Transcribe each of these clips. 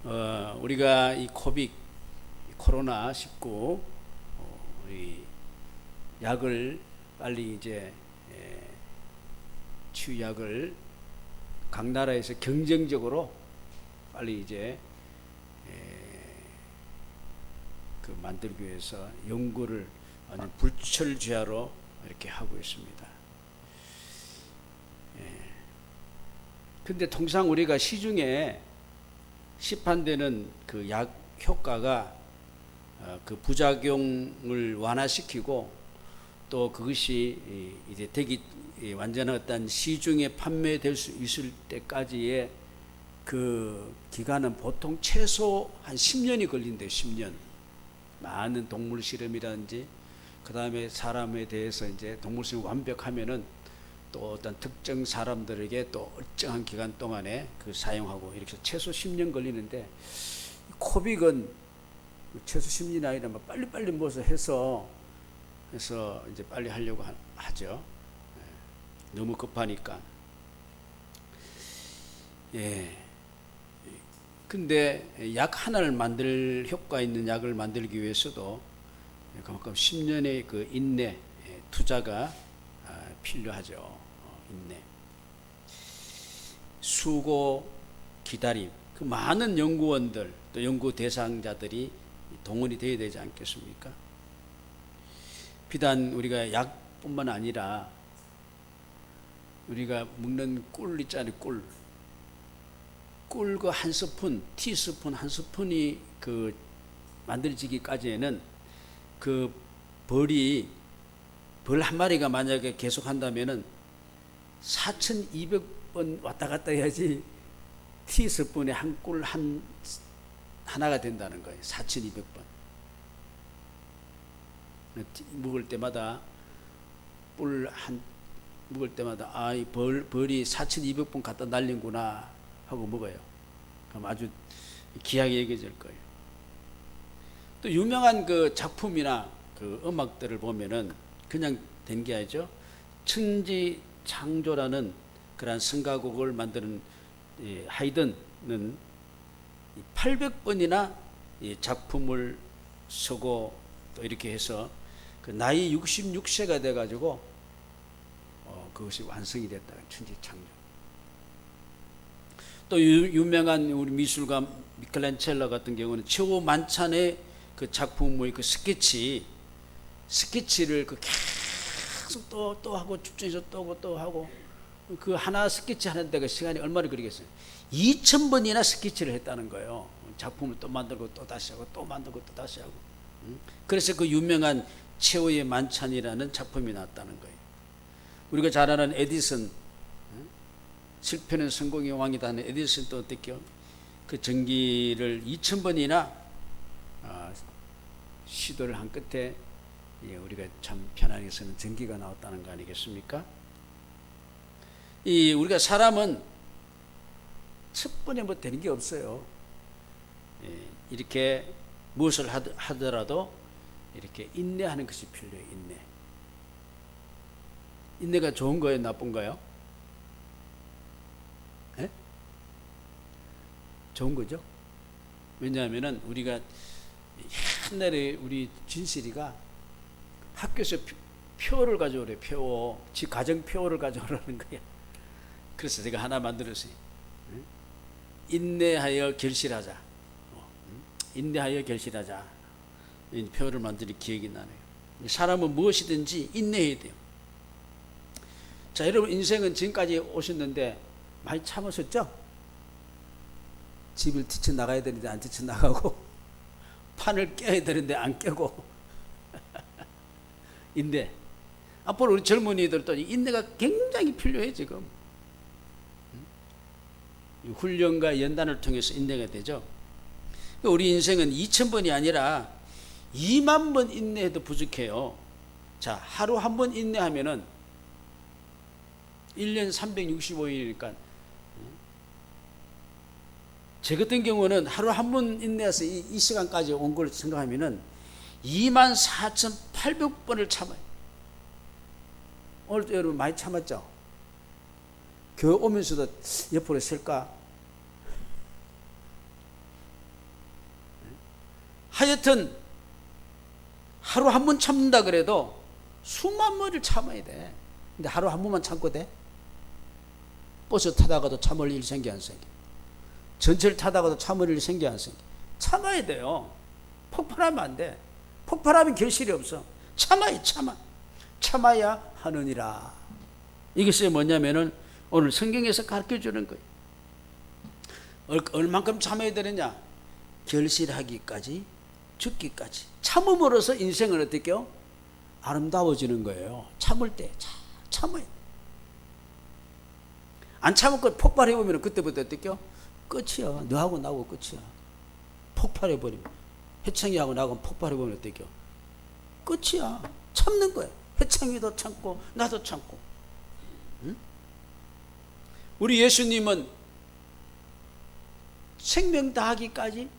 우리가 이 코로나19 우리 약을 빨리 이제 치유약을 각 나라에서 경쟁적으로 빨리 이제 그 만들기 위해서 연구를 완전 불철주야로 이렇게 하고 있습니다. 근데 통상 우리가 시중에 시판되는 그 약 효과가 그 부작용을 완화시키고 또 그것이 이제 되기 완전한 어떤 시중에 판매될 수 있을 때까지의 그 기간은 보통 최소 한 10년이 걸린대요. 10년. 많은 동물 실험이라든지 그 다음에 사람에 대해서 이제 동물 실험 완벽하면은 또 어떤 특정 사람들에게 또 일정한 기간 동안에 그 사용하고 이렇게 최소 10년 걸리는데 코빅은 최소 10년이 아니라 빨리빨리 뭐서 해서 이제 빨리 하려고 하죠. 너무 급하니까. 근데 약 하나를 효과 있는 약을 만들기 위해서도 그만큼 10년의 그 인내, 투자가 필요하죠. 인내. 수고, 기다림. 그 많은 연구원들, 또 연구 대상자들이 동원이 되어야 되지 않겠습니까? 비단 우리가 약뿐만 아니라 우리가 먹는 꿀 있잖아요. 꿀 그 한 스푼, 티스푼 한 스푼이 그 만들어지기까지에는 그 벌 한 마리가 만약에 계속 한다면은 4,200번 왔다 갔다 해야지 티스푼에 한 꿀 하나가 된다는 거예요. 4,200번. 먹을 때마다 먹을 때마다 이 벌이 4,200번 갖다 날린구나 하고 먹어요. 그럼 아주 귀하게 여겨질 거예요. 또 유명한 그 작품이나 그 음악들을 보면은 그냥 된 게 아니죠. 천지창조라는 그러한 성가곡을 만드는 하이든은 800번이나 작품을 쓰고 또 이렇게 해서 그 나이 66세가 돼가지고 그것이 완성이 됐다. 천지창조. 또 유명한 우리 미술가 미켈란젤로 같은 경우는 최후 만찬의 그 작품의 그 스케치를 그 계속 또 하고 집중해서 또 하고 그 하나 스케치 하는 데가 시간이 얼마나 걸리겠어요? 2,000번이나 스케치를 했다는 거예요. 작품을 또 만들고 또 다시 하고 또 만들고 또 다시 하고. 그래서 그 유명한 최후의 만찬이라는 작품이 나왔다는 거예요. 우리가 잘 아는 에디슨, 실패는 성공의 왕이다 하는 에디슨도 어떻게요? 그 전기를 2,000번이나 시도를 한 끝에 우리가 참 편안하게 쓰는 전기가 나왔다는 거 아니겠습니까? 우리가 사람은 첫 번에 뭐 되는 게 없어요. 이렇게 무엇을 하더라도 이렇게 인내하는 것이 필요해요. 인내가 좋은 거예요? 나쁜 거예요? 좋은 거죠. 왜냐하면은 우리가 옛날에 우리 진실이가 학교에서 표를 가져오래. 지 가정 표를 가져오라는 거야. 그래서 제가 하나 만들었어요. 인내하여 결실하자. 인내하여 결실하자. 이 표를 만드는 기억이 나네요. 사람은 무엇이든지 인내해야 돼요. 자, 여러분 인생은 지금까지 오셨는데 많이 참으셨죠? 집을 뛰쳐나가야 되는데 안 뛰쳐나가고 판을 깨야 되는데 안 깨고 인내. 앞으로 우리 젊은이들도 인내가 굉장히 필요해. 지금 훈련과 연단을 통해서 인내가 되죠. 우리 인생은 2,000번이 아니라 2만 번 인내해도 부족해요. 자, 하루 한 번 인내하면은 1년 365일이니까 제 같은 경우는 하루 한 번 인내해서 이 시간까지 온 걸 생각하면은 24,800번을 참아요. 오늘 여러분 많이 참았죠? 교회 오면서도 옆으로 쓸까? 하여튼 하루 한 번 참는다 그래도 수만 번을 참아야 돼. 근데 하루 한 번만 참고 돼? 버스 타다가도 참을 일 생겨 안 생겨? 전철 타다가도 참을 일 생겨 안 생겨? 참아야 돼요. 폭발하면 안 돼. 폭발하면 결실이 없어. 참아야 하느니라. 이것이 뭐냐면은 오늘 성경에서 가르쳐 주는 거예요. 얼만큼 참아야 되느냐? 결실하기까지, 죽기까지. 참음으로써 인생은 어떻게 해요? 아름다워지는 거예요. 참을 때 참아야 돼. 안 참고 폭발해보면 그때부터 어떻게 해요? 끝이야. 너하고 나하고 끝이야. 폭발해버리면, 해창이하고 나하고 폭발해보면 어떻게 해요? 끝이야. 참는 거야. 해창이도 참고 나도 참고. 응? 우리 예수님은 생명 다하기까지,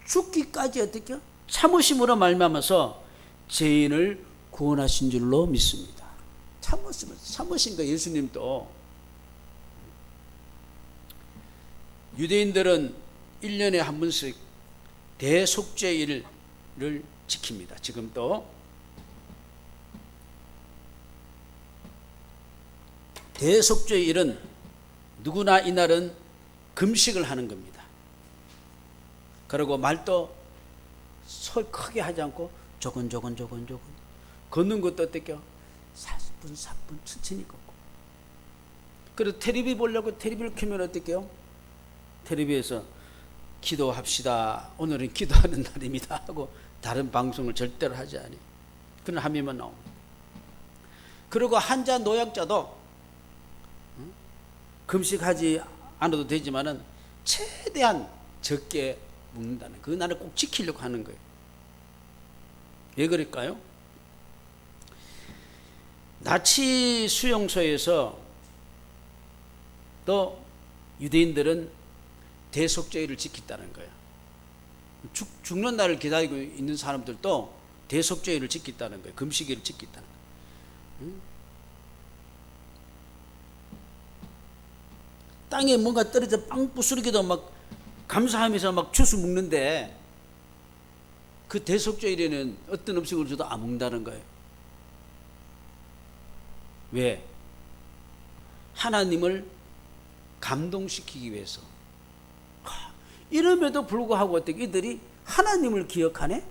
죽기까지 어떻게 해요? 참으심으로 말미암아서 죄인을 구원하신 줄로 믿습니다. 참으신 거. 예수님도 유대인들은 1년에 한 번씩 대속죄일을 지킵니다. 지금도 대속죄일은 누구나 이날은 금식을 하는 겁니다. 그리고 말도 소리 크게 하지 않고 조근조근 걷는 것도 어떻게요? 4분 천천히 걷고. 그리고 텔레비 보려고 텔레비를 켜면 어떻게요? 텔레비에서 기도합시다. 오늘은 기도하는 날입니다 하고 다른 방송을 절대로 하지 않아요. 그런 화면만 나옵니다. 그리고 환자 노약자도 금식하지 않아도 되지만은 최대한 적게 먹는다는 그 날을 꼭 지키려고 하는 거예요. 왜 그럴까요? 나치 수용소에서 또 유대인들은 대속죄일을 지켰다는 거예요. 죽는 날을 기다리고 있는 사람들도 대속죄일을 지켰다는 거예요. 금식일을 지켰다는 거예요. 땅에 뭔가 떨어져 빵 부스러기도 막 감사하면서 막 주스 먹는데 그 대속죄일에는 어떤 음식을 줘도 안 먹는다는 거예요. 왜? 하나님을 감동시키기 위해서. 이름에도 불구하고 어떻게 이들이 하나님을 기억하네?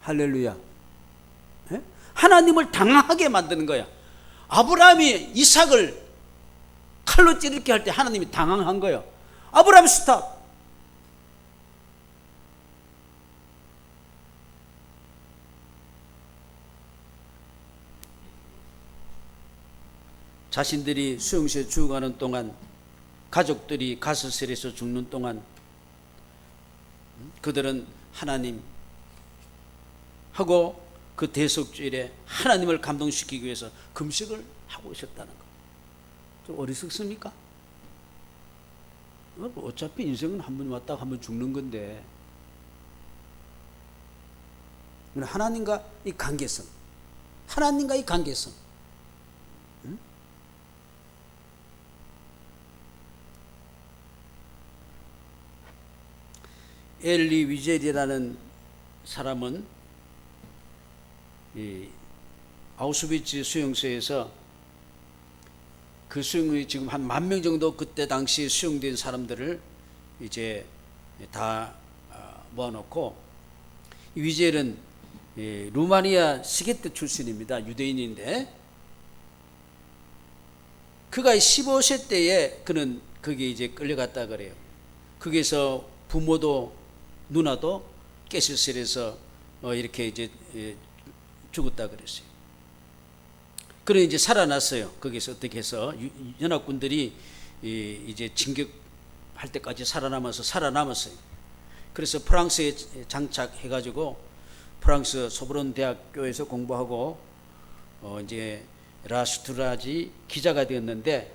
할렐루야. 예? 하나님을 당황하게 만드는 거야. 아브라함이 이삭을 칼로 찌르게 할 때 하나님이 당황한 거예요. 아브라함 스탑. 자신들이 수용소에 죽어가는 동안, 가족들이 가스실에서 죽는 동안 그들은 하나님 하고 그 대속죄일에 하나님을 감동시키기 위해서 금식을 하고 있었다는 거. 좀 어리석습니까? 어차피 인생은 한 번 왔다가 한 번 죽는 건데, 하나님과 이 관계성, 응? 엘리 위젤이라는 사람은 이 아우슈비츠 수용소에서 그 수용이 지금 한 10,000명 정도 그때 당시 수용된 사람들을 이제 다 모아놓고, 위젤은 루마니아 시게트 출신입니다. 유대인인데 그가 15세 때에 그는 거기에 이제 끌려갔다 그래요. 거기서 부모도 누나도 가스실에서 이렇게 이제 죽었다 그랬어요. 그래 이제 살아났어요. 거기서 어떻게 해서 연합군들이 이제 진격할 때까지 살아남았어요. 그래서 프랑스에 장착해가지고 프랑스 소브론 대학교에서 공부하고 이제 라슈트라지 기자가 되었는데,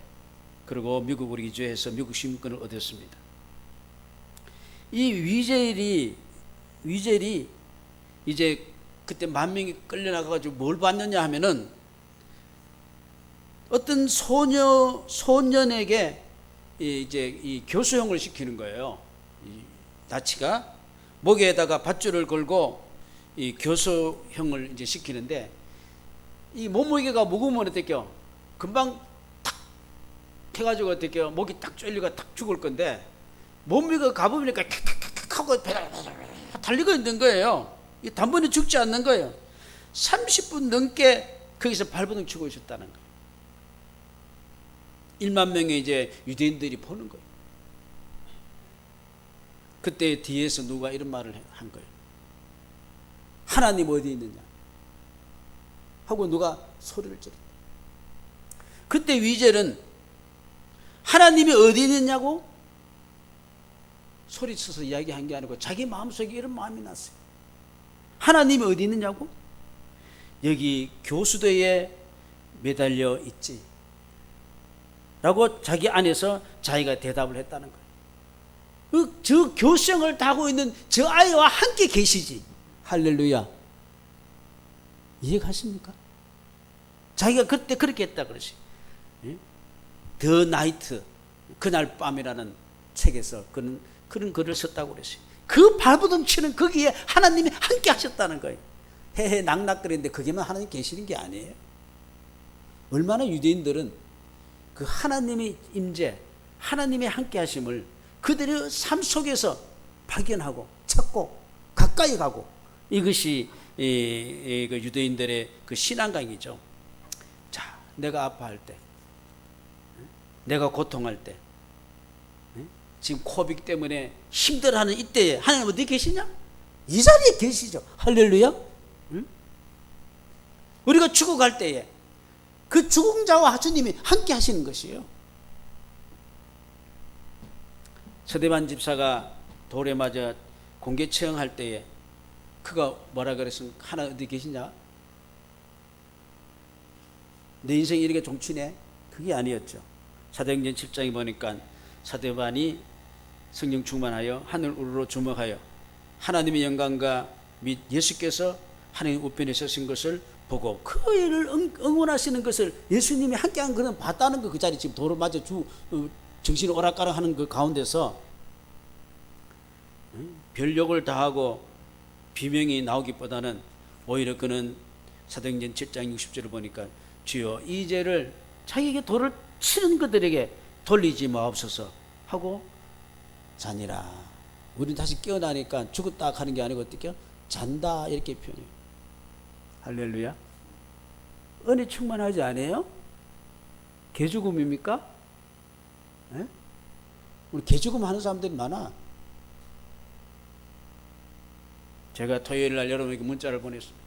그리고 미국으로 이주해서 미국 시민권을 얻었습니다. 이 위젤이 이제 그때 10,000명이 끌려나가가지고 뭘 받느냐 하면은 어떤 소년에게 이제 이 교수형을 시키는 거예요. 이 나치가 목에다가 밧줄을 걸고 이 교수형을 이제 시키는데, 이 몸무게가 무거우면 어떡해요? 금방 탁 해가지고 어떡해요? 목이 딱 쫄리고 딱 죽을 건데, 몸무게가 가보니까 탁탁탁 하고 달리고 있는 거예요. 이 단번에 죽지 않는 거예요. 30분 넘게 거기서 발버둥 치고 있었다는 거예요. 1만 명의 이제 유대인들이 보는 거예요. 그때 뒤에서 누가 이런 말을 한 거예요. 하나님 어디 있느냐 하고 누가 소리를 질렀다. 그때 위젤은 하나님이 어디 있느냐고 소리쳐서 이야기한 게 아니고 자기 마음속에 이런 마음이 났어요. 하나님이 어디 있느냐고? 여기 교수대에 매달려 있지 라고 자기 안에서 자기가 대답을 했다는 거예요. 저 교수형을 타고 있는 저 아이와 함께 계시지. 할렐루야. 이해가십니까? 자기가 그때 그렇게 했다 그러시. 더 나이트, 그날 밤이라는 책에서 그런 글을 썼다고 그랬어요. 그 발버둥 치는 거기에 하나님이 함께 하셨다는 거예요. 해해 낙낙거리는데 거기만 하나님 계시는 게 아니에요. 얼마나 유대인들은 그 하나님의 임재, 하나님의 함께 하심을 그들의 삶 속에서 발견하고 찾고 가까이 가고, 이것이 그 유대인들의 그 신앙강이죠. 자, 내가 아파할 때, 내가 고통할 때, 지금 코빅 때문에 힘들어하는 이때에 하나님 어디 계시냐? 이 자리에 계시죠. 할렐루야. 우리가 죽어갈 때에 그 죽은 자와 하주님이 함께 하시는 것이에요. 서대반 집사가 돌에 맞아 공개 처형할 때에 그가 뭐라 그랬으면, 하나 어디 계시냐? 내 인생이 이렇게 종치네? 그게 아니었죠. 사도행전 7장에 보니까 서대반이 성령 충만하여 하늘 우러러 주목하여 하나님의 영광과 및 예수께서 하나님 우편에 서신 것을 보고 그 일을 응원하시는 것을 예수님이 함께한 그런 봤다는 거. 그 자리 지금 도로 맞아 정신이 오락가락하는 그 가운데서 별욕을 다하고 비명이 나오기보다는 오히려 그는 사도행전 7장 60절을 보니까 주여 이 죄를 자기에게 돌을 치는 그들에게 돌리지 마옵소서 하고 자니라. 우리는 다시 깨어나니까 죽었다 하는 게 아니고 어떻게 잔다 이렇게 표현해요. 할렐루야. 은혜 충만하지 않아요? 개죽음입니까? 네? 우리 개죽음 하는 사람들이 많아. 제가 토요일 날 여러분에게 문자를 보냈습니다.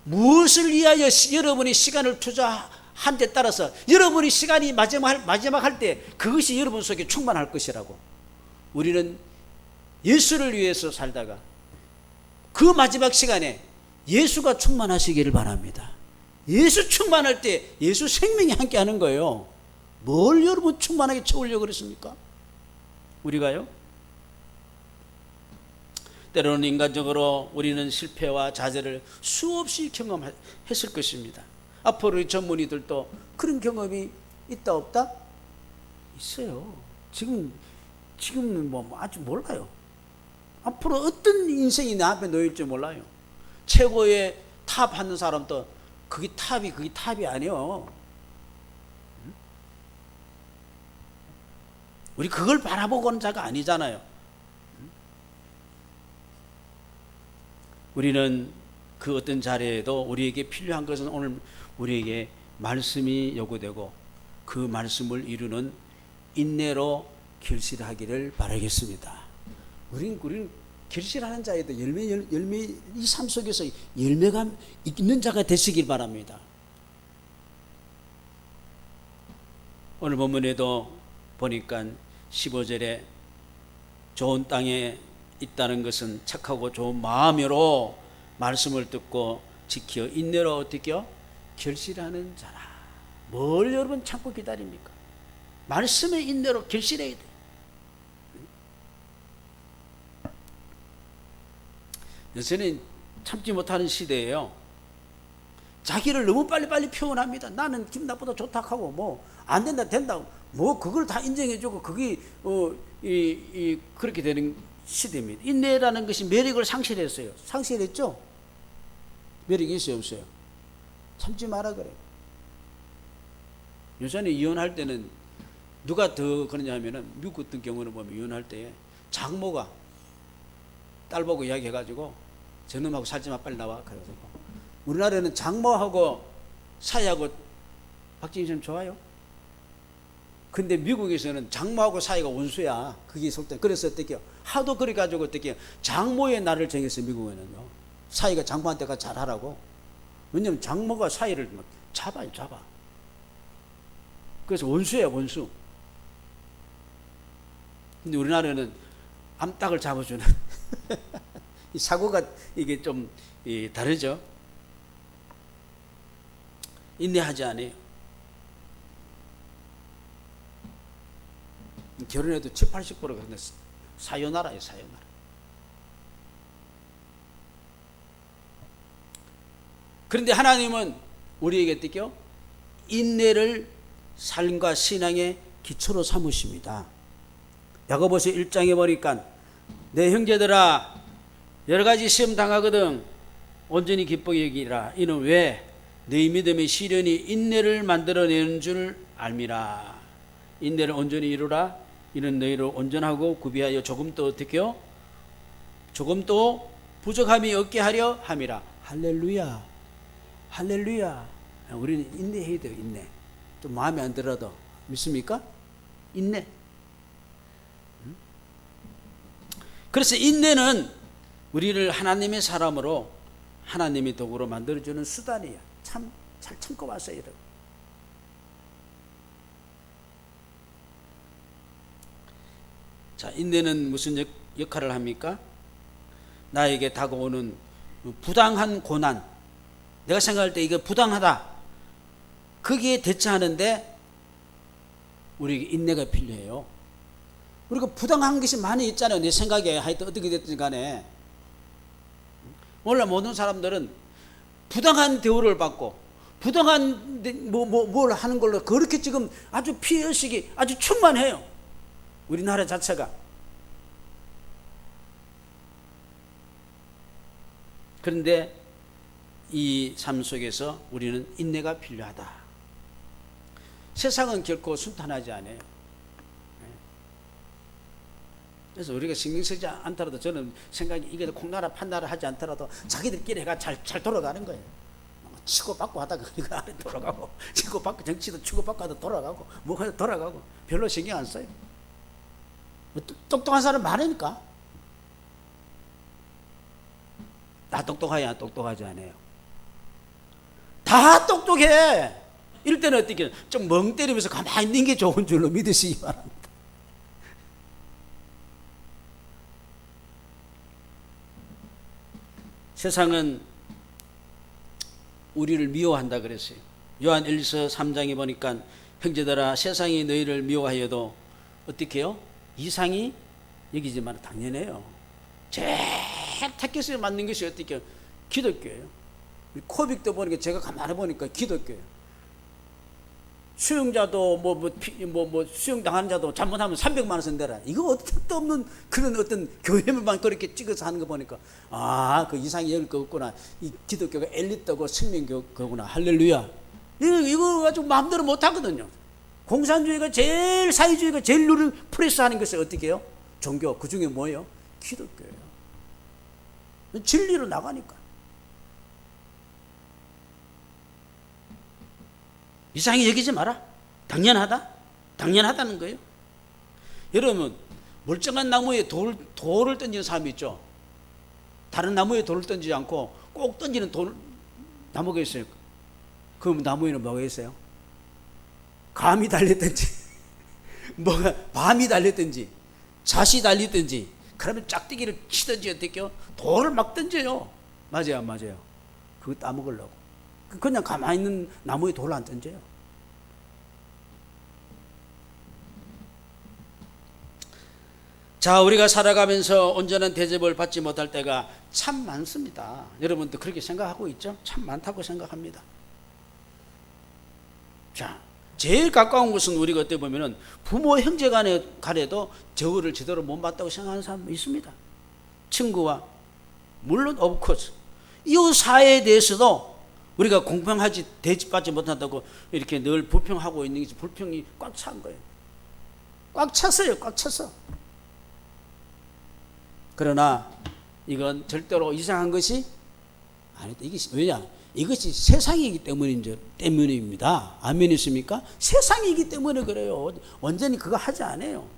무엇을 위하여 여러분이 시간을 투자한 데 따라서 여러분이 시간이 마지막 할 때 그것이 여러분 속에 충만할 것이라고. 우리는 예수를 위해서 살다가 그 마지막 시간에 예수가 충만하시기를 바랍니다. 예수 충만할 때 예수 생명이 함께 하는 거예요. 뭘 여러분 충만하게 채우려고 그랬습니까? 우리가요? 때로는 인간적으로 우리는 실패와 좌절을 수없이 경험했을 것입니다. 앞으로 우리 전문의들도 그런 경험이 있다 없다? 있어요. 지금 뭐 아직 몰라요. 앞으로 어떤 인생이 내 앞에 놓일지 몰라요. 최고의 탑 하는 사람도 그게 탑이 아니에요. 우리 그걸 바라보고 하는 자가 아니잖아요. 우리는 그 어떤 자리에도 우리에게 필요한 것은 오늘 우리에게 말씀이 요구되고 그 말씀을 이루는 인내로 결실하기를 바라겠습니다. 우리는 결실하는 자에도 열매 이 삶 속에서 열매가 있는 자가 되시길 바랍니다. 오늘 본문에도 보니까 15절에 좋은 땅에 있다는 것은 착하고 좋은 마음으로 말씀을 듣고 지켜 인내로 어떻게요? 결실하는 자라. 뭘 여러분 참고 기다립니까? 말씀의 인내로 결실해야 돼. 요새는 참지 못하는 시대예요. 자기를 너무 빨리빨리 표현합니다. 나는 기분 나쁘다 좋다 하고 뭐 안 된다 된다 뭐 그걸 다 인정해주고 그게 그렇게 되는 시대입니다. 인내라는 것이 매력을 상실했어요. 상실했죠? 매력이 있어요, 없어요? 참지 마라 그래요. 요새는 이혼할 때는 누가 더 그러냐 하면은, 미국 같은 경우는 보면 이혼할 때 장모가 딸 보고 이야기해가지고 저놈하고 살지 마, 빨리 나와. 그래가지고 우리나라는 장모하고 사이하고 박진희 좋아요. 근데 미국에서는 장모하고 사이가 원수야. 그게 속된. 그래서 어떻게 하도 그래 가지고 어떻게 장모의 날을 정했어요. 미국에는요. 사이가 장모한테가 잘하라고. 왜냐면 장모가 사이를 막 잡아. 그래서 원수야, 원수. 근데 우리나라는 암탉을 잡아주는 이 사고가 이게 좀 다르죠. 인내하지 않아요. 결혼해도 70, 80%가 근데 사요나라예요, 사요나라. 그런데 하나님은 우리에게 어떻게요? 인내를 삶과 신앙의 기초로 삼으십니다. 야고보서 1장에 보니까 내 형제들아 여러 가지 시험 당하거든 온전히 기쁘게 여기라. 이는 왜? 너희 믿음의 시련이 인내를 만들어내는 줄 알미라. 인내를 온전히 이루라. 이는 너희를 온전하고 구비하여 조금 더 어떻게요? 조금 더 부족함이 없게 하려 함이라. 할렐루야, 할렐루야. 우리는 인내해야 돼요. 인내. 좀 마음에 안 들어도 믿습니까? 인내. 그래서 인내는 우리를 하나님의 사람으로, 하나님의 도구로 만들어주는 수단이에요. 참 잘 참고 왔어요, 여러분. 자, 인내는 무슨 역할을 합니까? 나에게 다가오는 부당한 고난, 내가 생각할 때 이거 부당하다, 거기에 대처하는데 우리에게 인내가 필요해요. 우리가 부당한 것이 많이 있잖아요. 내 생각에 하여튼 어떻게 됐든 간에. 원래 모든 사람들은 부당한 대우를 받고 부당한 뭘 하는 걸로 그렇게 지금 아주 피해의식이 아주 충만해요. 우리나라 자체가. 그런데 이 삶 속에서 우리는 인내가 필요하다. 세상은 결코 순탄하지 않아요. 그래서 우리가 신경 쓰지 않더라도, 저는 생각이 이게 콩나라 판나라 하지 않더라도 자기들끼리 해가 잘 돌아가는 거예요. 치고받고 하다가 그거 안에 돌아가고, 치고받고, 정치도 치고받고 하다 돌아가고, 뭐가 돌아가고, 별로 신경 안 써요. 똑똑한 사람 많으니까. 다 똑똑하냐? 똑똑하지 않아요. 다 똑똑해. 이럴 때는 어떻게 좀 멍 때리면서 가만히 있는 게 좋은 줄로 믿으시기 바랍니다. 세상은 우리를 미워한다 그랬어요. 요한 1서 3장에 보니까 형제들아 세상이 너희를 미워하여도 어떻게 해요? 이상이 여기지만 당연해요. 제일 타겟에 맞는 것이 어떻게 해요? 기독교예요. 코빅도 보니까 제가 가만히 보니까 기독교예요. 수용자도 수용당하는 자도 잘못하면 300만 원 선대라. 이거 어떻게 없는 그런 어떤 교회만 그렇게 찍어서 하는 거 보니까 그 이상이 여길 거 없구나. 이 기독교가 엘리트고 생명교구나. 할렐루야. 이거 가지고 마음대로 못 하거든요. 공산주의가 제일, 사회주의가 제일 프레스하는 것이 어떻게 해요? 종교. 그 중에 뭐예요? 기독교예요. 진리로 나가니까. 이상히 여기지 마라. 당연하다는 거예요. 여러분, 멀쩡한 나무에 돌을 던지는 사람이 있죠. 다른 나무에 돌을 던지지 않고 꼭 던지는 나무가 있어요. 그 나무에는 뭐가 있어요? 감이 달렸든지 밤이 달렸든지 잣이 달렸든지, 그러면 짝대기를 치든지 어떻게요? 돌을 막 던져요. 맞아요, 안 맞아요? 그거 따먹으려고. 그냥 가만히 있는 나무에 돌을 안 던져요. 자, 우리가 살아가면서 온전한 대접을 받지 못할 때가 참 많습니다. 여러분도 그렇게 생각하고 있죠? 참 많다고 생각합니다. 자, 제일 가까운 것은 우리가 어떻게 보면은 부모 형제 간에도 저거를 제대로 못 봤다고 생각하는 사람 있습니다. 친구와 물론 오브코스 이웃 사회에 대해서도 우리가 공평하지 대접받지 못한다고 이렇게 늘 불평하고 있는 게 불평이 꽉 찬 거예요. 꽉 찼어요. 꽉 찼어. 그러나 이건 절대로 이상한 것이 아니다. 이게 왜냐? 이것이 세상이기 때문입니다. 아멘이십니까? 세상이기 때문에 그래요. 완전히 그거 하지 않아요.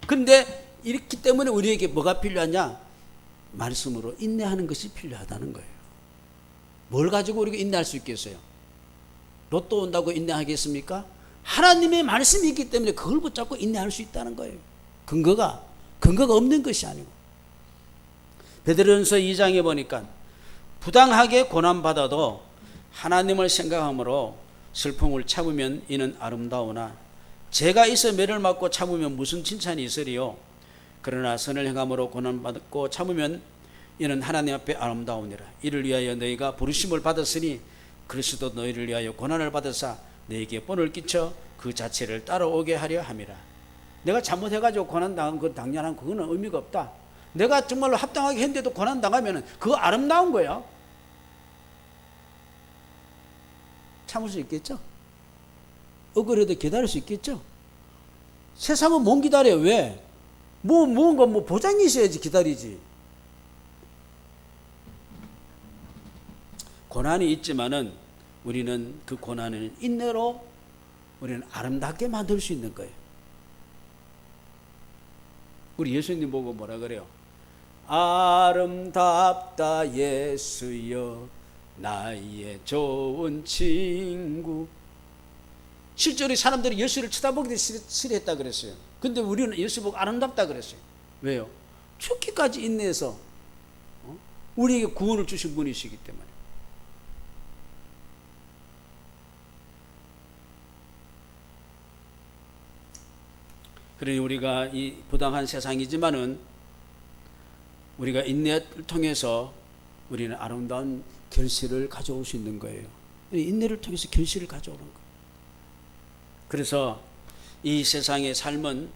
그런데 이렇기 때문에 우리에게 뭐가 필요하냐? 말씀으로 인내하는 것이 필요하다는 거예요. 뭘 가지고 우리가 인내할 수 있겠어요? 로또 온다고 인내하겠습니까? 하나님의 말씀이 있기 때문에 그걸 붙잡고 인내할 수 있다는 거예요. 근거가 없는 것이 아니고. 베드로전서 2장에 보니까 부당하게 고난받아도 하나님을 생각함으로 슬픔을 참으면 이는 아름다우나 죄가 있어 매를 맞고 참으면 무슨 칭찬이 있으리요. 그러나 선을 행함으로 고난받고 참으면 이는 하나님 앞에 아름다우니라. 이를 위하여 너희가 부르심을 받았으니 그리스도 너희를 위하여 고난을 받으사 너희에게 본을 끼쳐 그 자체를 따라오게 하려 함이라. 내가 잘못해가지고 고난당한 건 당연한 그거는 의미가 없다. 내가 정말로 합당하게 했는데도 고난당하면 그거 아름다운 거야. 참을 수 있겠죠? 억울해도 기다릴 수 있겠죠? 세상은 못 기다려요. 왜? 뭔가 보장이 있어야지 기다리지. 고난이 있지만은 우리는 그 고난을 인내로 우리는 아름답게 만들 수 있는 거예요. 우리 예수님 보고 뭐라 그래요? 아름답다 예수여 나의 좋은 친구. 실제로 사람들이 예수를 쳐다보기도 싫어했다 그랬어요. 근데 우리는 예수 보고 아름답다 그랬어요. 왜요? 죽기까지 인내해서 우리에게 구원을 주신 분이시기 때문에. 그러니 우리가 이 부당한 세상이지만은 우리가 인내를 통해서 우리는 아름다운 결실을 가져올 수 있는 거예요. 인내를 통해서 결실을 가져오는 거예요. 그래서 이 세상의 삶은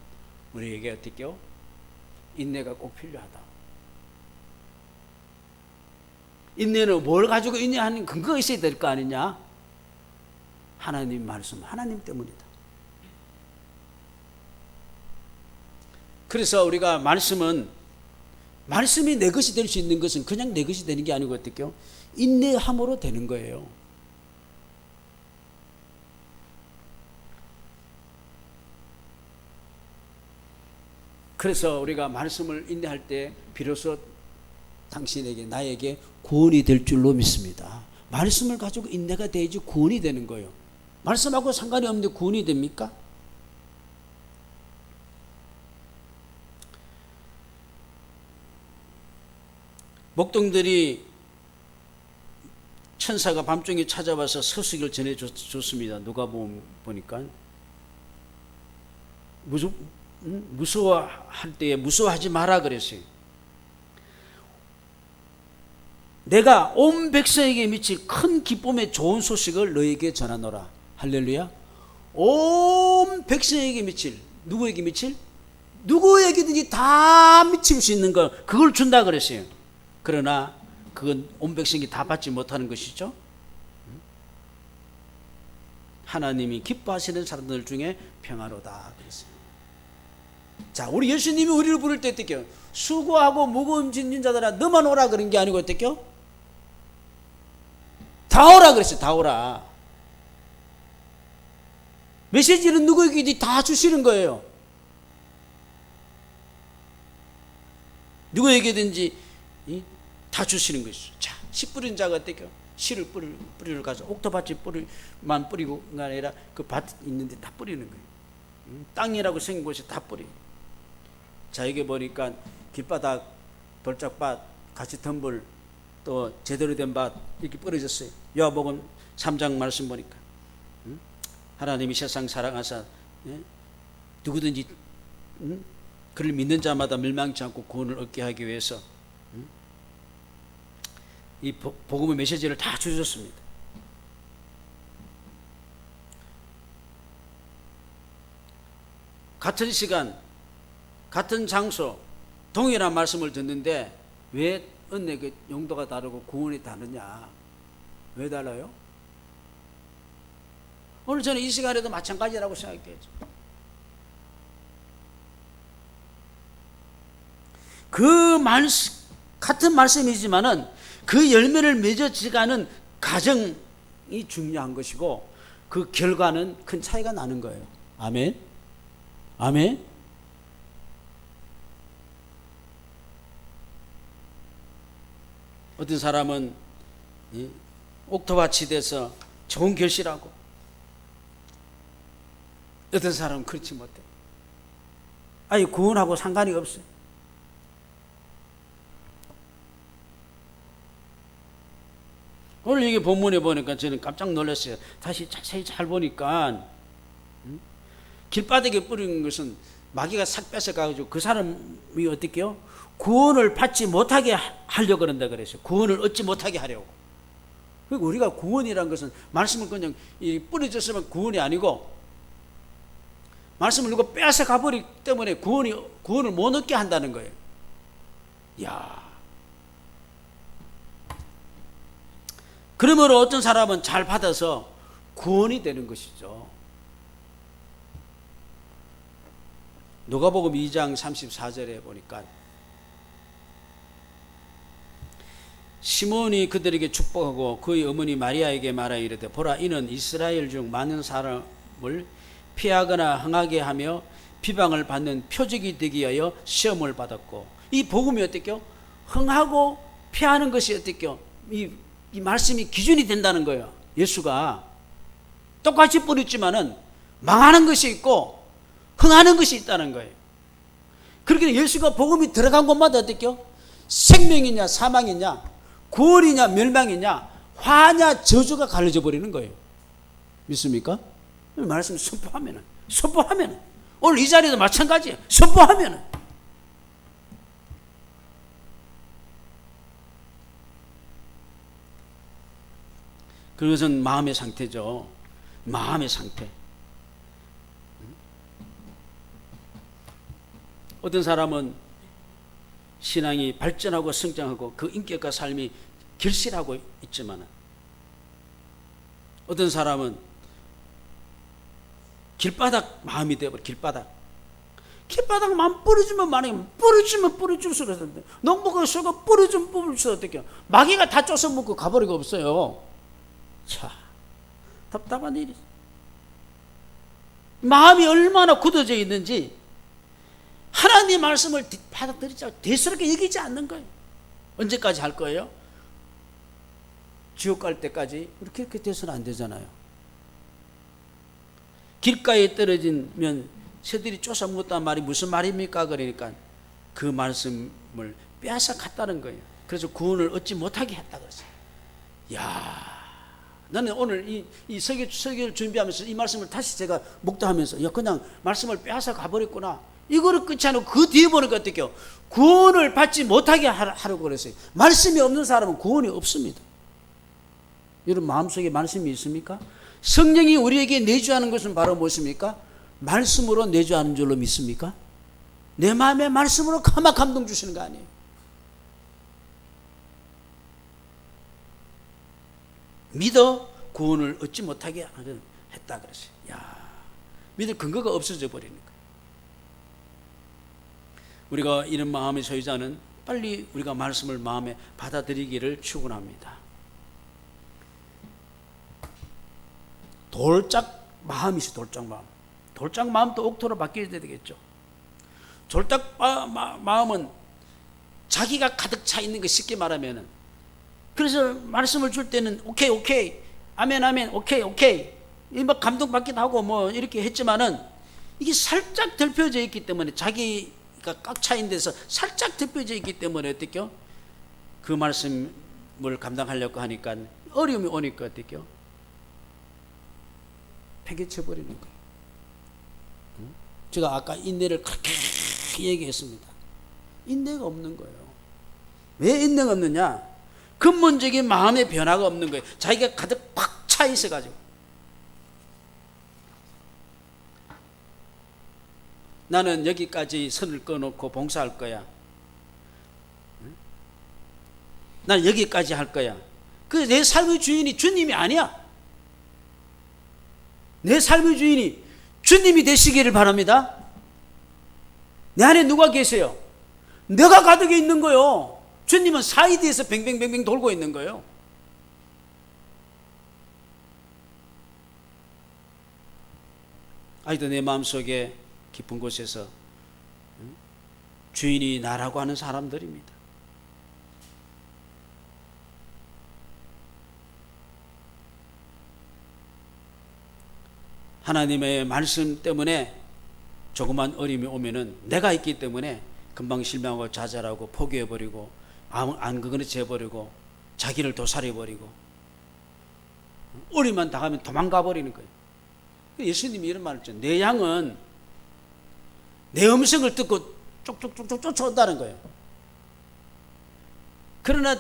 우리에게 어떻게요? 인내가 꼭 필요하다. 인내는 뭘 가지고 인내하는 근거가 있어야 될 거 아니냐? 하나님 말씀, 하나님 때문이다. 그래서 우리가 말씀이 내 것이 될 수 있는 것은 그냥 내 것이 되는 게 아니고 어떻게요? 인내함으로 되는 거예요. 그래서 우리가 말씀을 인내할 때 비로소 당신에게 나에게 구원이 될 줄로 믿습니다. 말씀을 가지고 인내가 돼야지 구원이 되는 거예요. 말씀하고 상관이 없는데 구원이 됩니까? 목동들이 천사가 밤중에 찾아와서 서식을 전해줬습니다. 누가 보니까 무서워할 때에 무서워하지 마라 그랬어요. 내가 온 백성에게 미칠 큰 기쁨의 좋은 소식을 너에게 전하노라. 할렐루야. 온 백성에게 미칠, 누구에게 미칠? 누구에게든지 다 미칠 수 있는 걸, 그걸 준다 그랬어요. 그러나 그건 온 백성이 다 받지 못하는 것이죠. 하나님이 기뻐하시는 사람들 중에 평화로다 그랬어요. 자, 우리 예수님이 우리를 부를 때 어떻게요? 수고하고 무거운 짐진 자들아 너만 오라 그런 게 아니고 어떻게요? 다 오라 그랬어요. 다 오라. 메시지는 누구에게든지 다 주시는 거예요. 누구에게든지 다 주시는 것이죠. 자, 씨 뿌린 자가 어때요? 씨를 뿌리를 가서 옥토밭에 뿌리만 뿌리고가 아니라 그 밭 있는데 다 뿌리는 거예요. 땅이라고 생긴 곳에 다 뿌리. 자, 여기 보니까 길바닥, 돌짝밭, 가시덤불, 또 제대로 된 밭 이렇게 뿌려졌어요. 요한복음 3장 말씀 보니까 하나님이 세상 사랑하사 누구든지 그를 믿는 자마다 멸망치 않고 구원을 얻게 하기 위해서 이 복음의 메시지를 다 주셨습니다. 같은 시간, 같은 장소, 동일한 말씀을 듣는데 왜 은혜의 용도가 다르고 구원이 다르냐? 왜 달라요? 오늘 저는 이 시간에도 마찬가지라고 생각해요. 같은 말씀이지만은 그 열매를 맺어지가는 과정이 중요한 것이고 그 결과는 큰 차이가 나는 거예요. 아멘. 아멘. 어떤 사람은 옥토밭이 돼서 좋은 결실하고 어떤 사람은 그렇지 못해. 아니 구원하고 상관이 없어요. 오늘 이게 본문에 보니까 저는 깜짝 놀랐어요. 다시 자세히 잘 보니까 길바닥에 뿌린 것은 마귀가 싹 뺏어가지고 그 사람이 어떻게요? 구원을 받지 못하게 하려고 그런다 그랬어요. 구원을 얻지 못하게 하려고. 그리고 우리가 구원이라는 것은 말씀을 그냥 뿌려졌으면 구원이 아니고 말씀을 누가 뺏어가 버리기 때문에 구원을 못 얻게 한다는 거예요. 야. 그러므로 어떤 사람은 잘 받아서 구원이 되는 것이죠. 누가복음 2장 34절에 보니까 시몬이 그들에게 축복하고 그의 어머니 마리아에게 말하여 이르되 보라 이는 이스라엘 중 많은 사람을 피하거나 흥하게 하며 비방을 받는 표적이 되기 위하여 시험을 받았고 이 복음이 어떻게요? 흥하고 피하는 것이 어떻게요? 이 말씀이 기준이 된다는 거예요. 예수가 똑같이 뿌렸지만은 망하는 것이 있고 흥하는 것이 있다는 거예요. 그렇게 예수가 복음이 들어간 곳마다 어떻게요? 생명이냐 사망이냐 구원이냐 멸망이냐 화냐 저주가 갈라져 버리는 거예요. 믿습니까? 말씀 선포하면은 오늘 이 자리도 마찬가지예요. 선포하면은 그것은 마음의 상태죠. 마음의 상태. 어떤 사람은 신앙이 발전하고 성장하고 그 인격과 삶이 결실하고 있지만 어떤 사람은 길바닥 마음이 되어버려. 길바닥 마음 뿌려주면 만약에 뿌려줄수록 하는데 농부가 쏘고 뿌려주면 뿌려줄수록 어떻게 해요? 마귀가 다 쫓아먹고 가버리고 없어요. 자, 답답한 일이. 마음이 얼마나 굳어져 있는지 하나님 말씀을 받아들이지 않고 대수롭게 여기지 않는 거예요. 언제까지 할 거예요? 지옥 갈 때까지 그렇게 돼서는 안 되잖아요. 길가에 떨어지면 새들이 쫓아 먹었다는 말이 무슨 말입니까? 그러니까 그 말씀을 빼앗아 갔다는 거예요. 그래서 구원을 얻지 못하게 했다 그랬어요. 야, 나는 오늘 이 설교를 준비하면서 이 말씀을 다시 제가 묵도하면서 야 그냥 말씀을 빼앗아 가버렸구나. 이거를 끝이 아니고 그 뒤에 보니까 어떡해요? 구원을 받지 못하게 하려고 그랬어요. 말씀이 없는 사람은 구원이 없습니다. 여러분 마음속에 말씀이 있습니까? 성령이 우리에게 내주하는 것은 바로 무엇입니까? 말씀으로 내주하는 줄로 믿습니까? 내 마음에 말씀으로 감동 주시는 거 아니에요? 믿어 구원을 얻지 못하게 했다 그랬어요. 야, 믿을 근거가 없어져 버리는 거예요. 우리가 이런 마음의 소유자는 빨리 우리가 말씀을 마음에 받아들이기를 축원합니다. 돌짝 마음이시 돌짝 마음. 돌짝 마음도 옥토로 바뀌어야 되겠죠. 돌짝 마음은 자기가 가득 차 있는 거 쉽게 말하면은 그래서 말씀을 줄 때는 오케이 아멘 오케이 막 감동받기도 하고 뭐 이렇게 했지만은 이게 살짝 덜펴져 있기 때문에 자기가 꽉 차 있는 데서 살짝 덜펴져 있기 때문에 어떻게요? 그 말씀을 감당하려고 하니까 어려움이 오니까 어떻게요? 팽개쳐버리는 거예요. 제가 아까 인내를 그렇게 얘기했습니다. 인내가 없는 거예요. 왜 인내가 없느냐? 근본적인 마음의 변화가 없는 거예요. 자기가 가득 팍 차 있어가지고. 나는 여기까지 선을 꺼놓고 봉사할 거야. 나는 여기까지 할 거야. 그 내 삶의 주인이 주님이 아니야. 내 삶의 주인이 주님이 되시기를 바랍니다. 내 안에 누가 계세요? 내가 가득에 있는 거요. 주님은 사이드에서 뱅뱅뱅뱅 돌고 있는 거예요. 아직도 내 마음속에 깊은 곳에서 주인이 나라고 하는 사람들입니다. 하나님의 말씀 때문에 조그만 어려움이 오면은 내가 있기 때문에 금방 실망하고 좌절하고 포기해버리고 안 그거는 해버리고 자기를 도살해버리고 어려움만 당하면 도망가버리는 거예요. 예수님이 이런 말을 했죠. 내 양은 내 음성을 듣고 쪽쪽쪽쪽 쫓아온다는 거예요. 그러나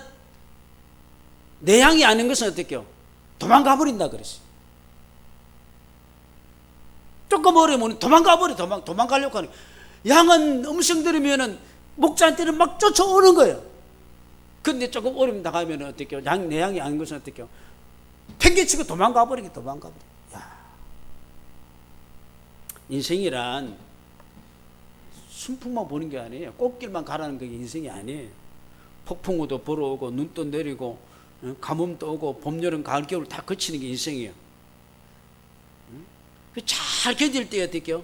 내 양이 아닌 것은 어떻게요? 도망가버린다 그랬어요. 조금 어려우면 도망가버려. 도망가려고 하는 거예요. 양은 음성 들으면은 목자한테는 막 쫓아오는 거예요. 근데 조금 어려움 나가면 어떡해요? 내 양이 아닌 것은 어떡해요? 팽개치고 도망가버리게. 야. 인생이란 순풍만 보는 게 아니에요. 꽃길만 가라는 게 인생이 아니에요. 폭풍우도 불어오고 눈도 내리고 가뭄도 오고 봄, 여름, 가을, 겨울 다 거치는 게 인생이에요. 잘 견딜 때 어떡해요?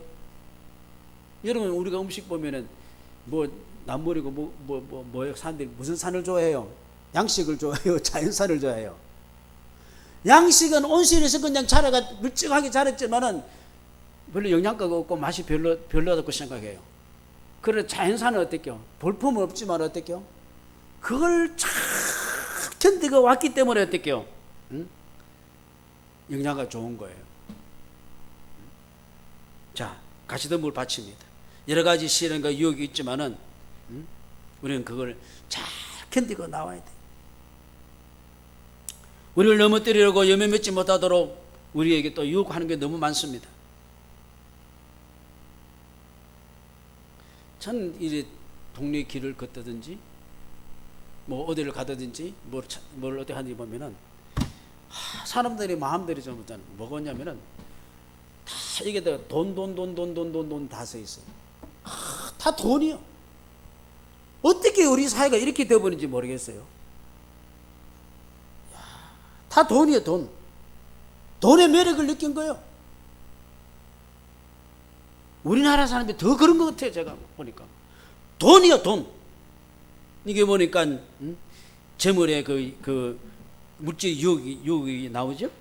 여러분 우리가 음식 보면은 뭐 남물이고 뭐예요? 산들이 무슨 산을 좋아해요? 양식을 좋아해요? 자연산을 좋아해요? 양식은 온실에서 그냥 자라가 물찍하게 자랐지만은 별로 영양가가 없고 맛이 별로다고 생각해요. 그래 자연산은 어떡해요? 볼품은 없지만 어떡해요? 그걸 잘 견디고 왔기 때문에 어떡해요? 영양가 좋은 거예요. 자, 가시덤불 바칩니다. 여러 가지 시련과 유혹이 있지만은 우리는 그걸 잘 견디고 나와야 돼. 우리를 넘어뜨리려고 염려 맺지 못하도록 우리에게 또 유혹하는 게 너무 많습니다. 저는 이제 동네 길을 걷다든지 뭐 어디를 가다든지 뭘 어디 하는지 보면은 사람들이 마음대로 좀 뭐겠냐면은 다 여기다가 돈 다 써 있어요. 다 돈이요. 어떻게 우리 사회가 이렇게 되어버린지 모르겠어요. 다 돈이에요, 돈. 돈의 매력을 느낀 거예요. 우리나라 사람들이 더 그런 것 같아요, 제가 보니까. 돈이요, 돈. 이게 보니까, 재물의 그 물질 유혹이 나오죠?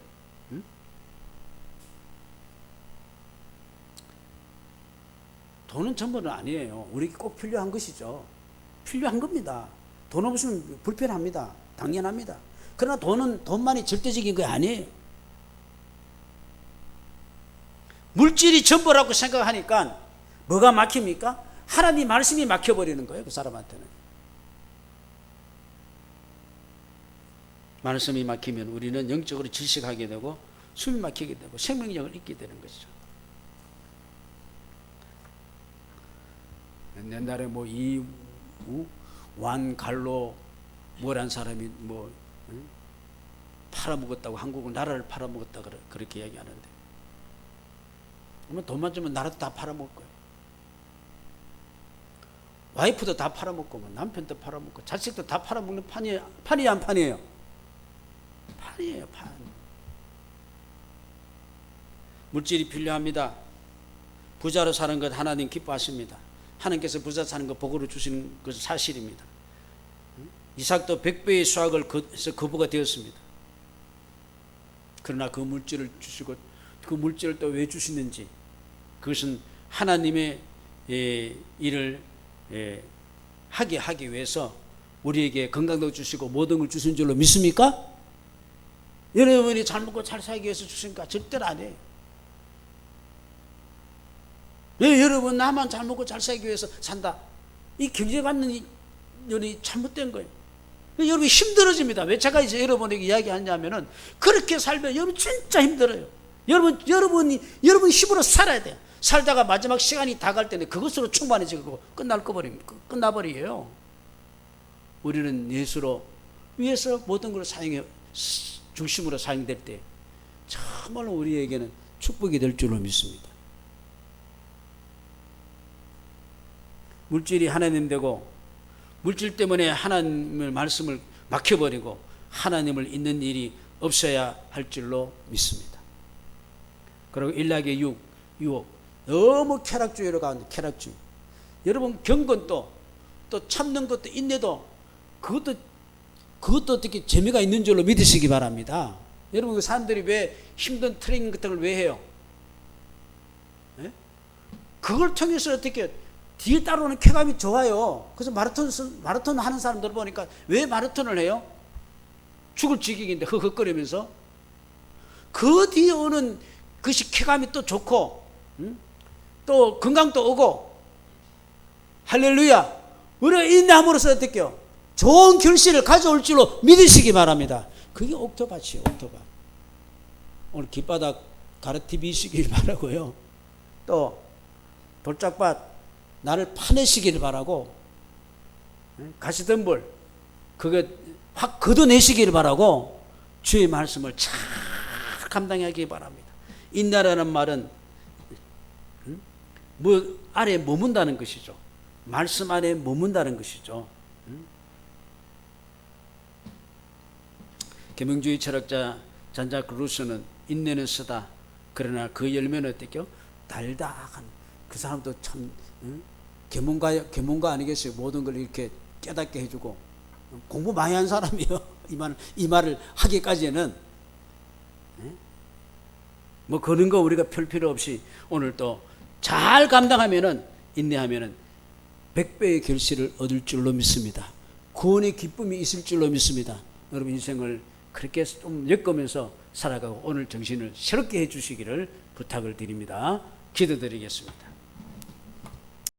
돈은 전부는 아니에요. 우리에게 꼭 필요한 것이죠. 필요한 겁니다. 돈 없으면 불편합니다. 당연합니다. 그러나 돈만이 절대적인 게 아니에요. 물질이 전부라고 생각하니까 뭐가 막힙니까? 하나님 말씀이 막혀버리는 거예요. 그 사람한테는. 말씀이 막히면 우리는 영적으로 질식하게 되고 숨이 막히게 되고 생명력을 잃게 되는 것이죠. 옛날에 완갈로 뭐란 사람이 팔아먹었다고, 한국은 나라를 팔아먹었다 그렇게 이야기하는데, 돈만 주면 나라도 다 팔아먹을 거예요. 와이프도 다 팔아먹고 남편도 팔아먹고 자식도 다 팔아먹는 판이에요, 안 판이에요? 판이에요, 판. 물질이 필요합니다. 부자로 사는 것 하나님 기뻐하십니다. 하나님께서 부자 사는 거 복으로 주시는 것은 사실입니다. 이삭도 100배의 수확을 해서 거부가 되었습니다. 그러나 그 물질을 주시고 그 물질을 또 왜 주시는지, 그것은 하나님의 일을 하기 위해서 우리에게 건강도 주시고 모든 걸 주신 줄로 믿습니까? 여러분이 잘 먹고 잘 살기 위해서 주십니까? 절대로 아니에요. 왜 여러분 나만 잘 먹고 잘 살기 위해서 산다? 이 경제관념이 잘못된 거예요. 여러분이 힘들어집니다. 왜 제가 이제 여러분에게 이야기하냐면은, 그렇게 살면 여러분 진짜 힘들어요. 여러분 힘으로 살아야 돼요. 살다가 마지막 시간이 다 갈 때는 그것으로 충만해지고 끝나버려요. 우리는 예수로 위해서 모든 걸 중심으로 사용될 때 정말로 우리에게는 축복이 될 줄로 믿습니다. 물질이 하나님 되고 물질 때문에 하나님의 말씀을 막혀버리고 하나님을 잊는 일이 없어야 할 줄로 믿습니다. 그리고 일락의 유혹, 너무 쾌락주의로 가는 쾌락주의. 여러분 경건도 또 참는 것도 인내도 그것도 어떻게 재미가 있는 줄로 믿으시기 바랍니다. 여러분 그 사람들이 왜 힘든 트레이닝 같은 걸 왜 해요? 네? 그걸 통해서 어떻게 뒤에 따라오는 쾌감이 좋아요. 그래서 마라톤 하는 사람들 보니까 왜 마라톤을 해요? 죽을 지경인데 흑흑거리면서 그 뒤에 오는 그것이 쾌감이 또 좋고 또 건강도 오고 할렐루야. 우리가 인내함으로써 어떻게요? 좋은 결실을 가져올 줄로 믿으시기 바랍니다. 그게 옥토밭이에요. 옥토밭. 오늘 길바닥 가르치시길 바라고요. 또 돌짝밭 나를 파내시길 바라고 가시덤불 그거 확 걷어내시길 바라고 주의 말씀을 잘 감당하기 바랍니다. 인내라는 말은 뭐 아래에 머문다는 것이죠. 말씀 안에 머문다는 것이죠. 계명주의 철학자 잔자크 루소는 인내는 쓰다 그러나 그 열매는 어떻게요? 달다. 그 사람도 참 계몽가 아니겠어요? 모든 걸 이렇게 깨닫게 해주고 공부 많이 한 사람이요. 이 말을 하기까지는 뭐 그런 거 우리가 펼 필요 없이 오늘 또 잘 감당하면은 인내하면은 100배의 결실을 얻을 줄로 믿습니다. 구원의 기쁨이 있을 줄로 믿습니다. 여러분 인생을 그렇게 좀 엮으면서 살아가고 오늘 정신을 새롭게 해주시기를 부탁을 드립니다. 기도드리겠습니다.